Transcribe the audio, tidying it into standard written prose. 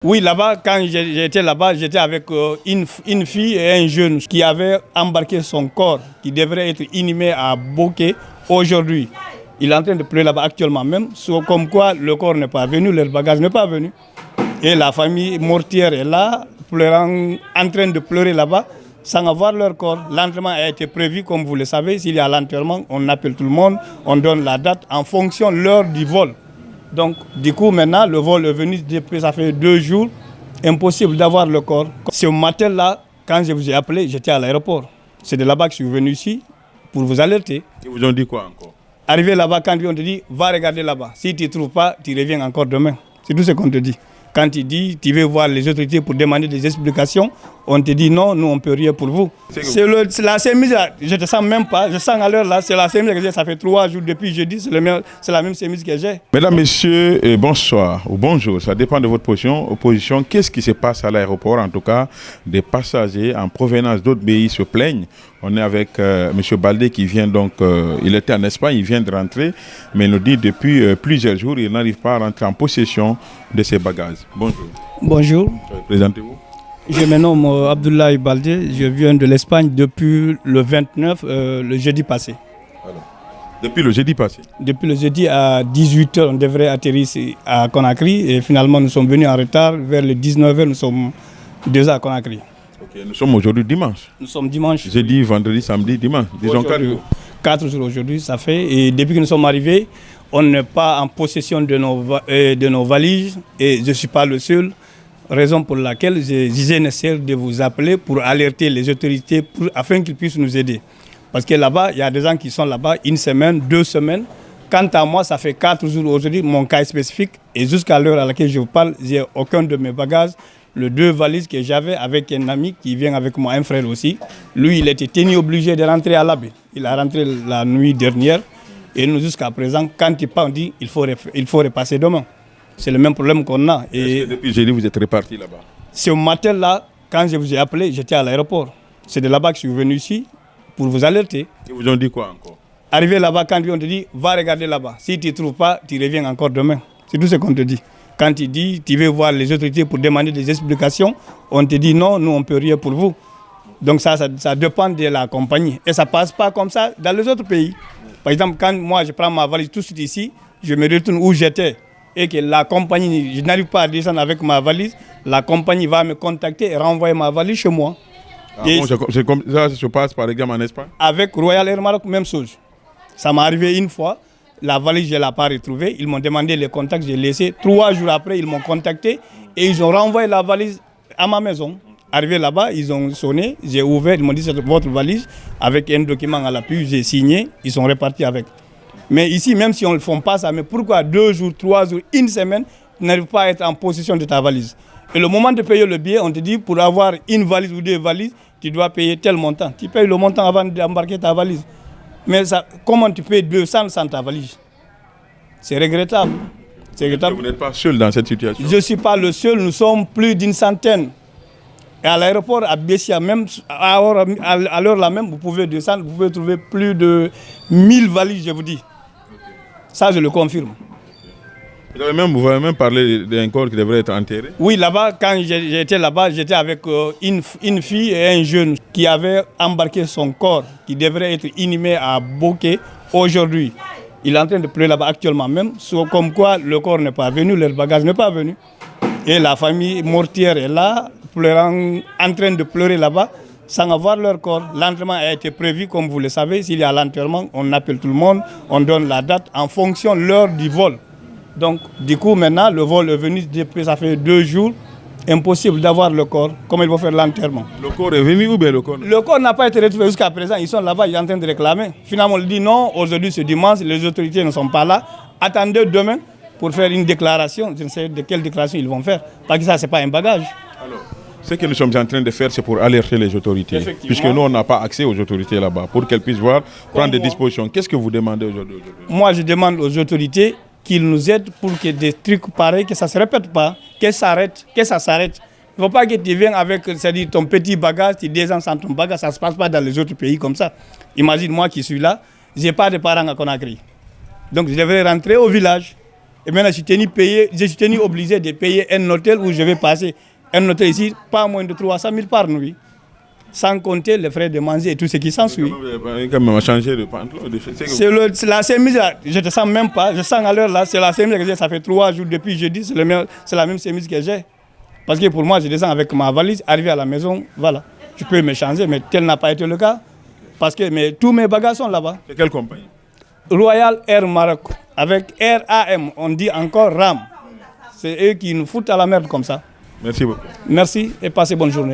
Oui, là-bas, quand j'étais là-bas, j'étais avec une fille et un jeune qui avait embarqué son corps, qui devrait être inhumé à Bokeh aujourd'hui. Il est en train de pleurer là-bas actuellement même, comme quoi le corps n'est pas venu, leur bagage n'est pas venu. Et la famille mortière est là, pleurant, en train de pleurer là-bas, sans avoir leur corps. L'enterrement a été prévu, comme vous le savez. S'il y a l'enterrement, on appelle tout le monde, on donne la date en fonction de l'heure du vol. Donc, du coup, maintenant, le vol est venu depuis, ça fait 2 jours, impossible d'avoir le corps. Ce matin-là, quand je vous ai appelé, j'étais à l'aéroport. C'est de là-bas que je suis venu ici pour vous alerter. Ils vous ont dit quoi encore? Arrivé là-bas, quand on te dit, va regarder là-bas. Si tu ne trouves pas, tu reviens encore demain. C'est tout ce qu'on te dit. Quand tu dis, tu veux voir les autorités pour demander des explications, on te dit non, nous on ne peut rien pour vous. C'est la chemise, je ne te sens même pas, je sens à l'heure là, c'est la chemise que j'ai, ça fait 3 jours depuis jeudi, c'est la même chemise que j'ai. Mesdames, messieurs, bonsoir ou bonjour, ça dépend de votre position. Qu'est-ce qui se passe à l'aéroport? En tout cas, des passagers en provenance d'autres pays se plaignent. On est avec M. Baldé qui vient donc, il était en Espagne, il vient de rentrer, mais il nous dit depuis plusieurs jours, il n'arrive pas à rentrer en possession de ses bagages. Bonjour. Bonjour. Présentez-vous. Je me nomme Abdoulaye Baldé, je viens de l'Espagne depuis le 29, le jeudi passé. Alors, depuis le jeudi passé? Depuis le jeudi à 18h, on devrait atterrir ici à Conakry et finalement nous sommes venus en retard. Vers les 19h, nous sommes déjà à Conakry. Okay, nous sommes aujourd'hui dimanche. Nous sommes dimanche. Jeudi, vendredi, samedi, dimanche. Disons 4 jours. 4 jours aujourd'hui, ça fait. Et depuis que nous sommes arrivés, on n'est pas en possession de nos valises et je ne suis pas le seul. Raison pour laquelle je disais nécessaire de vous appeler pour alerter les autorités afin qu'ils puissent nous aider. Parce que là-bas, il y a des gens qui sont là-bas 1 semaine, 2 semaines. Quant à moi, ça fait 4 jours aujourd'hui, mon cas est spécifique. Et jusqu'à l'heure à laquelle je vous parle, je n'ai aucun de mes bagages. Les 2 valises que j'avais avec un ami qui vient avec moi, un frère aussi. Lui, il était tenu obligé de rentrer à l'Abbé. Il a rentré la nuit dernière. Et nous, jusqu'à présent, quand il part, on dit qu'il faut repasser demain. C'est le même problème qu'on a. Et depuis jeudi, vous êtes reparti là-bas? Ce matin-là, quand je vous ai appelé, j'étais à l'aéroport. C'est de là-bas que je suis venu ici pour vous alerter. Ils vous ont dit quoi encore? Arrivé là-bas, quand on te dit, va regarder là-bas. Si tu ne trouves pas, tu reviens encore demain. C'est tout ce qu'on te dit. Quand tu dis, tu veux voir les autorités pour demander des explications, on te dit non, nous on ne peut rien pour vous. Donc ça dépend de la compagnie. Et ça ne passe pas comme ça dans les autres pays. Par exemple, quand moi je prends ma valise tout de suite ici, je me retourne où j'étais. Et que la compagnie, je n'arrive pas à descendre avec ma valise, la compagnie va me contacter et renvoyer ma valise chez moi. Ah bon, c'est comme ça se passe par exemple en Espagne? Avec Royal Air Maroc, même chose. Ça m'est arrivé une fois, la valise je ne l'ai pas retrouvée, ils m'ont demandé les contacts, j'ai laissé. 3 jours après, ils m'ont contacté et ils ont renvoyé la valise à ma maison. Arrivé là-bas, ils ont sonné, j'ai ouvert, ils m'ont dit c'est votre valise, avec un document à l'appui, j'ai signé, ils sont repartis avec. Mais ici, même si on ne le fait pas ça, mais pourquoi 2 jours, 3 jours, 1 semaine, tu n'arrives pas à être en possession de ta valise? Et le moment de payer le billet, on te dit pour avoir une valise ou 2 valises, tu dois payer tel montant. Tu payes le montant avant d'embarquer ta valise. Mais ça, comment tu payes 200 sans ta valise? C'est regrettable. Vous n'êtes pas seul dans cette situation? Je ne suis pas le seul, nous sommes plus d'une centaine. Et à l'aéroport, à Bessia, même à l'heure là même, vous pouvez descendre, vous pouvez trouver plus de 1000 valises, je vous dis. Ça, je le confirme. Vous avez même parlé d'un corps qui devrait être enterré? Oui, là-bas, quand j'étais là-bas, j'étais avec une fille et un jeune qui avait embarqué son corps, qui devrait être inhumé à Bokeh aujourd'hui. Il est en train de pleurer là-bas actuellement même, comme quoi le corps n'est pas venu, leur bagage n'est pas venu. Et la famille mortière est là, pleurant, en train de pleurer là-bas, sans avoir leur corps. L'enterrement a été prévu, comme vous le savez. S'il y a l'enterrement, on appelle tout le monde, on donne la date en fonction de l'heure du vol. Donc, du coup, maintenant, le vol est venu depuis, ça fait 2 jours, impossible d'avoir le corps, comme il va faire l'enterrement. Le corps est venu ou bien le corps? Le corps n'a pas été retrouvé jusqu'à présent, ils sont là-bas, ils sont en train de réclamer. Finalement, on dit non, aujourd'hui c'est dimanche, les autorités ne sont pas là. Attendez demain pour faire une déclaration, je ne sais de quelle déclaration ils vont faire, parce que ça, ce n'est pas un bagage. Alors, ce que nous sommes en train de faire, c'est pour alerter les autorités. Puisque nous, on n'a pas accès aux autorités là-bas, pour qu'elles puissent voir, prendre des dispositions. Qu'est-ce que vous demandez aujourd'hui? Moi, je demande aux autorités qu'ils nous aident pour que des trucs pareils, que ça ne se répète pas, que ça s'arrête. Il ne faut pas que tu viennes avec ton petit bagage, tu descends sans ton bagage, ça ne se passe pas dans les autres pays comme ça. Imagine moi qui suis là, je n'ai pas de parents à Conakry. Donc je devrais rentrer au village. Et maintenant, je suis tenu obligé de payer un hôtel où je vais passer. Un hôtel ici, pas moins de 300 000 par nuit. Sans compter les frais de manger et tout ce qui s'ensuit. Quand même changer de pantalon. C'est la chemise là, je ne te sens même pas. Je sens à l'heure là, c'est la chemise que j'ai, ça fait 3 jours depuis jeudi, c'est la même chemise que j'ai. Parce que pour moi, je descends avec ma valise, arrivé à la maison, voilà. Je peux me changer, mais tel n'a pas été le cas. Parce que tous mes bagages sont là-bas. C'est quelle compagnie? Royal Air Maroc, avec RAM, on dit encore RAM. C'est eux qui nous foutent à la merde comme ça. Merci beaucoup. Merci et passez bonne journée.